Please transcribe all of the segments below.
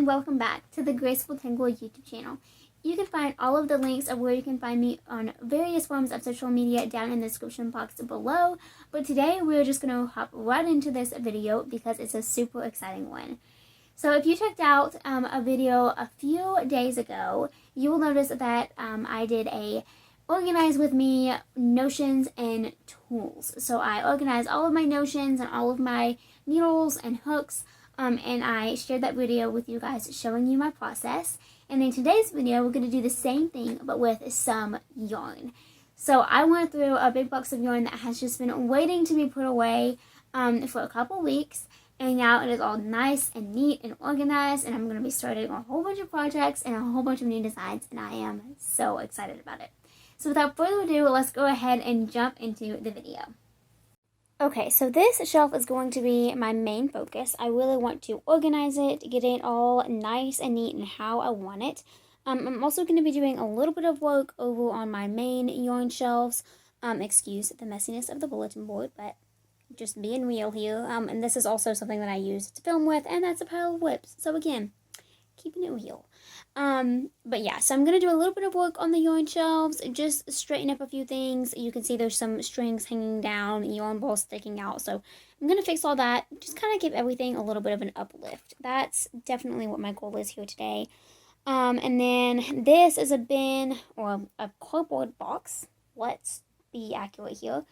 and welcome back to the Graceful Tangle YouTube channel. You can find all of the links of where you can find me on various forms of social media down in the description box below. But today we're just going to hop right into this video because it's a super exciting one. So if you checked out a video a few days ago, you will notice that I did a Organize with Me notions and tools. So I organized all of my notions and all of my needles and hooks, and I shared that video with you guys showing you my process. And in today's video, we're going to do the same thing but with some yarn. So I went through a big box of yarn that has just been waiting to be put away for a couple weeks. And now it is all nice and neat and organized, and I'm going to be starting a whole bunch of projects and a whole bunch of new designs, and I am so excited about it. So without further ado, let's go ahead and jump into the video. Okay, so this shelf is going to be my main focus. I really want to organize it, get it all nice and neat and how I want it. I'm also going to be doing a little bit of work over on my main yarn shelves. Excuse the messiness of the bulletin board, but just being real here. And this is also something that I use to film with, and that's a pile of whips. So again, keeping it real. But yeah, so I'm going to do a little bit of work on the yarn shelves, just straighten up a few things. You can see there's some strings hanging down, yarn balls sticking out. So I'm going to fix all that, just kind of give everything a little bit of an uplift. That's definitely what my goal is here today. And then this is a bin, or a cardboard box, let's be accurate here,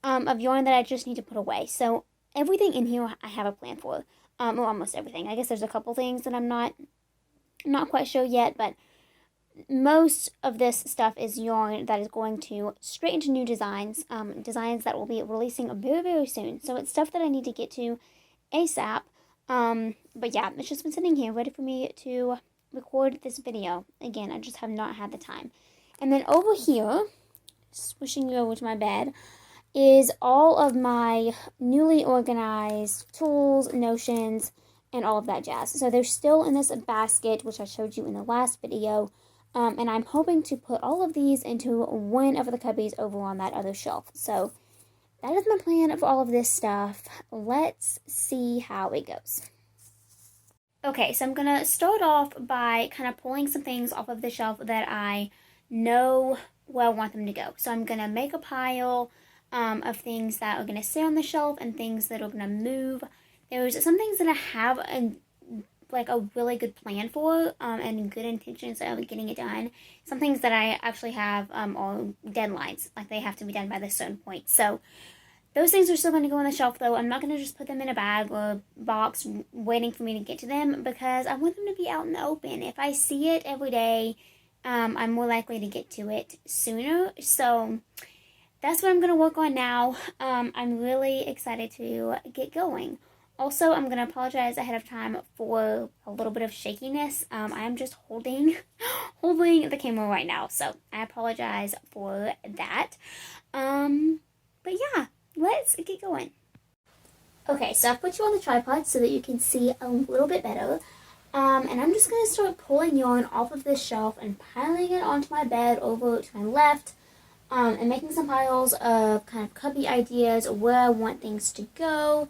of yarn that I just need to put away. So everything in here I have a plan for, well, almost everything. I guess there's a couple things that I'm not quite sure yet, but most of this stuff is yarn that is going to straight into new designs, designs that will be releasing very, very soon. So it's stuff that I need to get to ASAP. But yeah, it's just been sitting here ready for me to record this video. Again, I just have not had the time. And then over here, swishing you over to my bed, is all of my newly organized tools, notions, and all of that jazz. So they're still in this basket, which I showed you in the last video, and I'm hoping to put all of these into one of the cubbies over on that other shelf. So that is my plan for all of this stuff. Let's see how it goes. Okay, so I'm going to start off by kind of pulling some things off of the shelf that I know where I want them to go. So I'm going to make a pile of things that are going to stay on the shelf and things that are going to move. There's some things that I have a really good plan for and good intentions of getting it done. Some things that I actually have are deadlines, like they have to be done by this certain point. So those things are still going to go on the shelf, though. I'm not going to just put them in a bag or box waiting for me to get to them, because I want them to be out in the open. If I see it every day, I'm more likely to get to it sooner. So that's what I'm going to work on now. I'm really excited to get going. Also, I'm going to apologize ahead of time for a little bit of shakiness. I am just holding the camera right now, so I apologize for that. But yeah, let's get going. Okay, so I've put you on the tripod so that you can see a little bit better. And I'm just going to start pulling yarn off of this shelf and piling it onto my bed over to my left, and making some piles of kind of cubby ideas where I want things to go.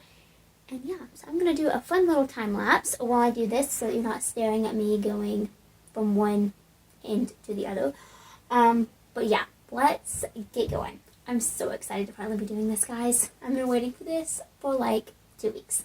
And yeah, so I'm going to do a fun little time lapse while I do this so that you're not staring at me going from one end to the other. But yeah, let's get going. I'm so excited to finally be doing this, guys. I've been waiting for this for like 2 weeks.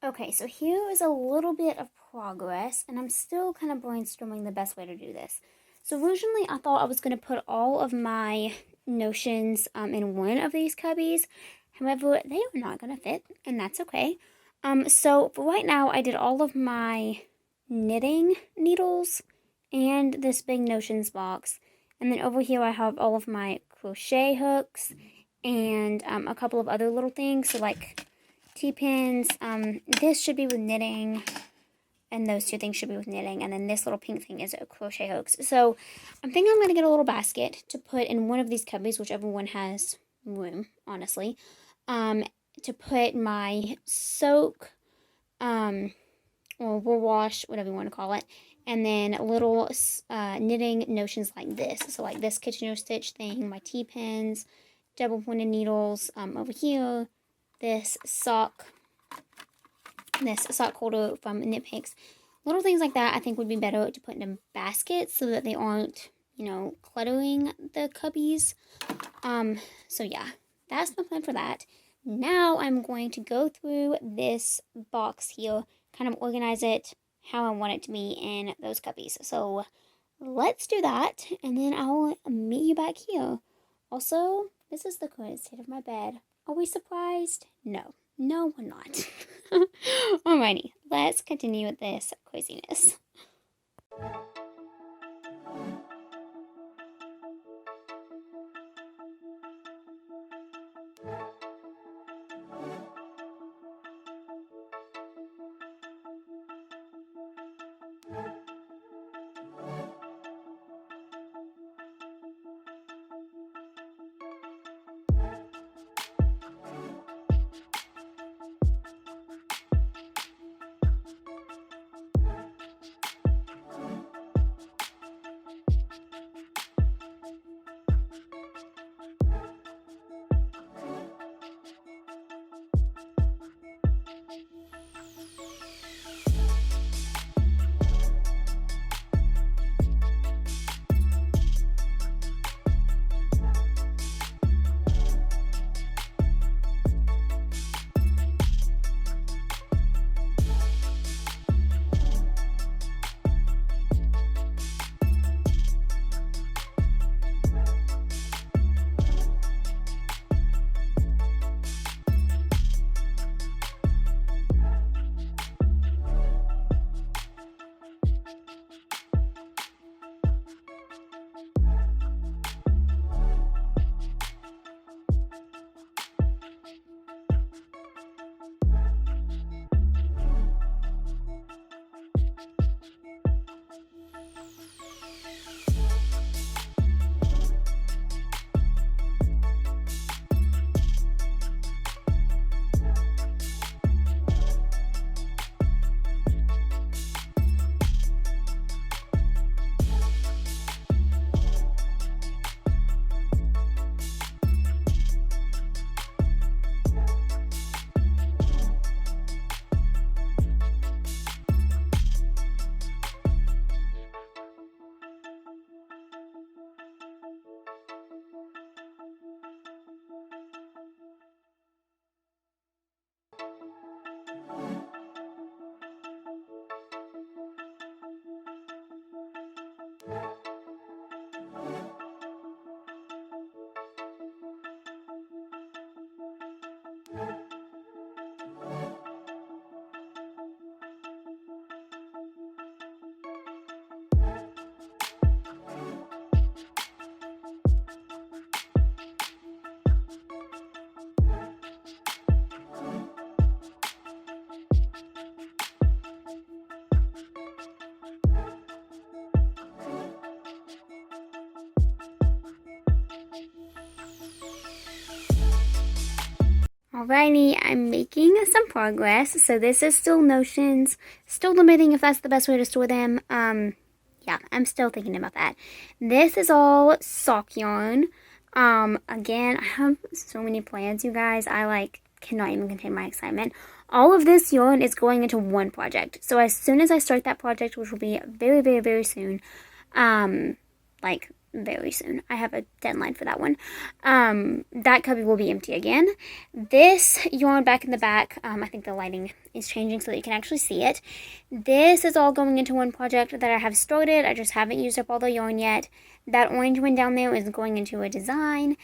Okay, so here is a little bit of progress, and I'm still kind of brainstorming the best way to do this. So originally I thought I was going to put all of my notions in one of these cubbies. However, they are not going to fit, and that's okay. So for right now, I did all of my knitting needles and this big notions box. And then over here I have all of my crochet hooks and a couple of other little things. So like T-pins, this should be with knitting, and those two things should be with knitting, and then this little pink thing is a crochet hooks. So I'm thinking I'm going to get a little basket to put in one of these cubbies, whichever one has room, honestly, to put my soak, or wool wash, whatever you want to call it, and then little knitting notions like this. So like this Kitchener stitch thing, my T-pins, double pointed needles over here, this sock holder from Knit Picks. Little things like that I think would be better to put in a basket so that they aren't, cluttering the cubbies. So yeah, that's my plan for that. Now I'm going to go through this box here, kind of organize it how I want it to be in those cubbies. So let's do that, and then I'll meet you back here. Also, this is the current state of my bed. Are we surprised? No, we're not. Alrighty, let's continue with this craziness. Alrighty, I'm making some progress. So this is still notions, still limiting if that's the best way to store them. Yeah, I'm still thinking about that. This is all sock yarn. Again, I have so many plans, you guys. I cannot even contain my excitement. All of this yarn is going into one project. So as soon as I start that project, which will be very, very, very soon, very soon. I have a deadline for that one. That cubby will be empty again. This yarn back in the back, I think the lighting is changing so that you can actually see it. This is all going into one project that I have started. I just haven't used up all the yarn yet. That orange one down there is going into a design.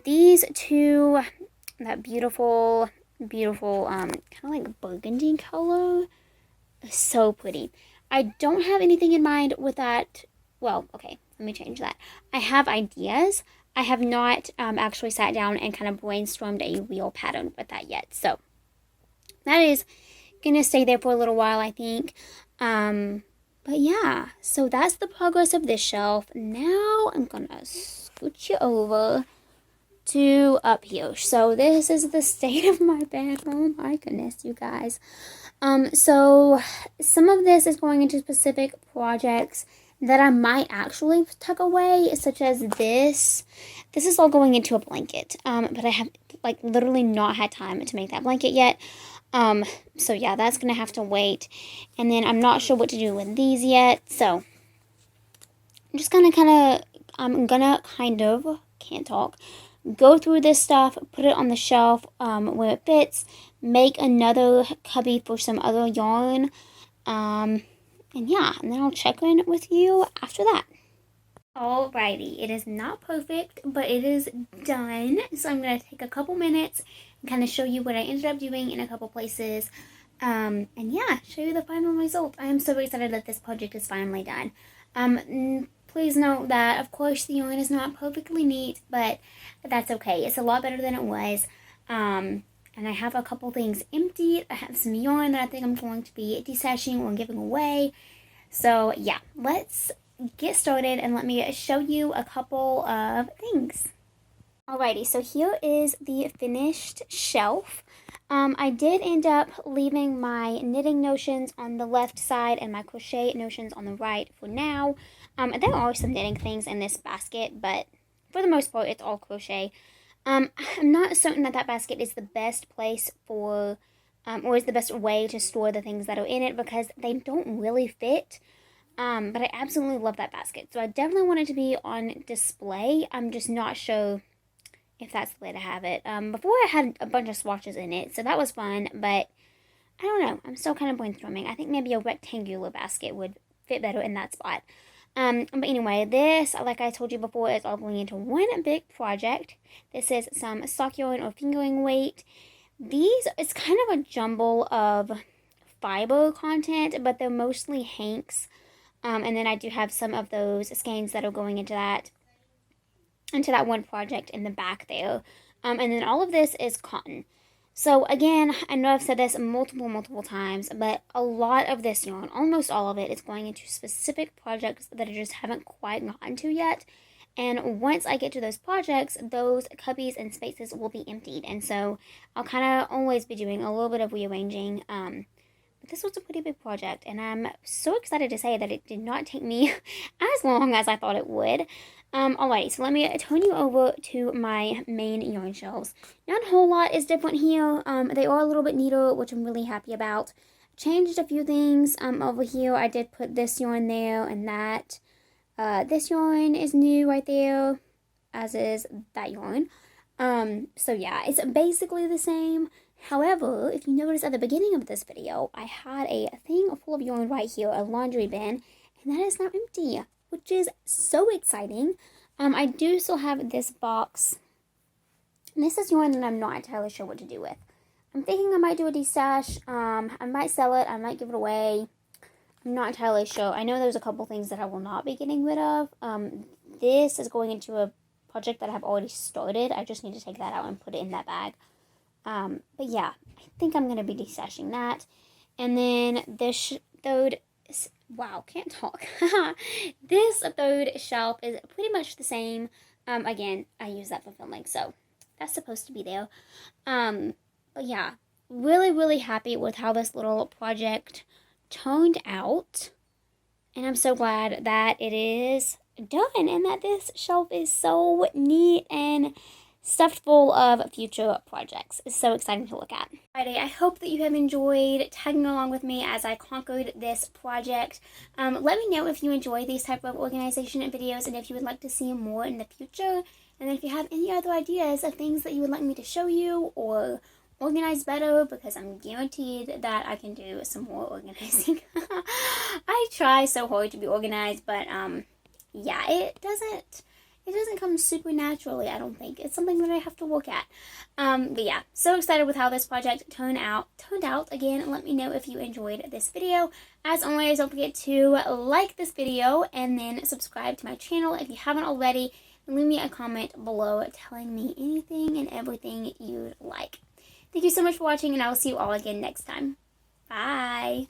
These two, that beautiful, kind of like burgundy color, is so pretty. I don't have anything in mind with that. Well, okay, let me change that. I have ideas. I have not actually sat down and kind of brainstormed a real pattern with that yet. So that is gonna stay there for a little while, I think. But yeah, so that's the progress of this shelf. Now I'm gonna scoot you over to up here. So this is the state of my bed. Oh my goodness, you guys. So some of this is going into specific projects that I might actually tuck away, such as this. This is all going into a blanket. But I have like literally not had time to make that blanket yet. So yeah, that's gonna have to wait. And then I'm not sure what to do with these yet. So I'm just gonna kind of can't talk. Go through this stuff, put it on the shelf where it fits, make another cubby for some other yarn, and yeah, and then I'll check in with you after that. Alrighty, it is not perfect, but it is done. So I'm going to take a couple minutes and kind of show you what I ended up doing in a couple places. And yeah, show you the final result. I am so excited that this project is finally done. Please note that, of course, the yarn is not perfectly neat, but that's okay. It's a lot better than it was. And I have a couple things emptied. I have some yarn that I think I'm going to be destashing or giving away. So yeah, let's get started and let me show you a couple of things. Alrighty, so here is the finished shelf. I did end up leaving my knitting notions on the left side and my crochet notions on the right for now. There are some knitting things in this basket, but for the most part, it's all crochet. I'm not certain that basket is the best place for, or is the best way to store the things that are in it because they don't really fit. But I absolutely love that basket. So I definitely want it to be on display. I'm just not sure if that's the way to have it. Before I had a bunch of swatches in it, so that was fun, but I don't know. I'm still kind of brainstorming. I think maybe a rectangular basket would fit better in that spot. But anyway, this, like I told you before, is all going into one big project. This is some sock yarn or fingering weight. These, it's kind of a jumble of fiber content, but they're mostly hanks. And then I do have some of those skeins that are going into that one project in the back there. And then all of this is cotton. So again, I know I've said this multiple times, but a lot of this yarn, almost all of it, is going into specific projects that I just haven't quite gotten to yet. And once I get to those projects, those cubbies and spaces will be emptied. And so I'll kind of always be doing a little bit of rearranging. But this was a pretty big project, and I'm so excited to say that it did not take me as long as I thought it would. Alrighty, so let me turn you over to my main yarn shelves. Not a whole lot is different here. They are a little bit neater, which I'm really happy about. Changed a few things over here. I did put this yarn there and that. This yarn is new right there, as is that yarn. So yeah, it's basically the same. However, if you notice at the beginning of this video, I had a thing full of yarn right here, a laundry bin, and that is now empty, which is so exciting. I do still have this box. And this is yarn that I'm not entirely sure what to do with. I'm thinking I might do a destash. I might sell it. I might give it away. I'm not entirely sure. I know there's a couple things that I will not be getting rid of. This is going into a project that I have already started. I just need to take that out and put it in that bag. But yeah, I think I'm going to be destashing that. And then this third, wow, can't talk. This third shelf is pretty much the same. Again, I use that for filming, so that's supposed to be there. But yeah, really happy with how this little project turned out. And I'm so glad that it is done and that this shelf is so neat and stuffed full of future projects. It's so exciting to look at. Alrighty, I hope that you have enjoyed tagging along with me as I conquered this project. Let me know if you enjoy these type of organization videos and if you would like to see more in the future. And if you have any other ideas of things that you would like me to show you or organize better, because I'm guaranteed that I can do some more organizing. I try so hard to be organized, but yeah, it doesn't come super naturally, I don't think. It's something that I have to work at. But yeah, so excited with how this project turned out. Again, let me know if you enjoyed this video. As always, don't forget to like this video and then subscribe to my channel if you haven't already. And leave me a comment below telling me anything and everything you'd like. Thank you so much for watching, and I will see you all again next time. Bye!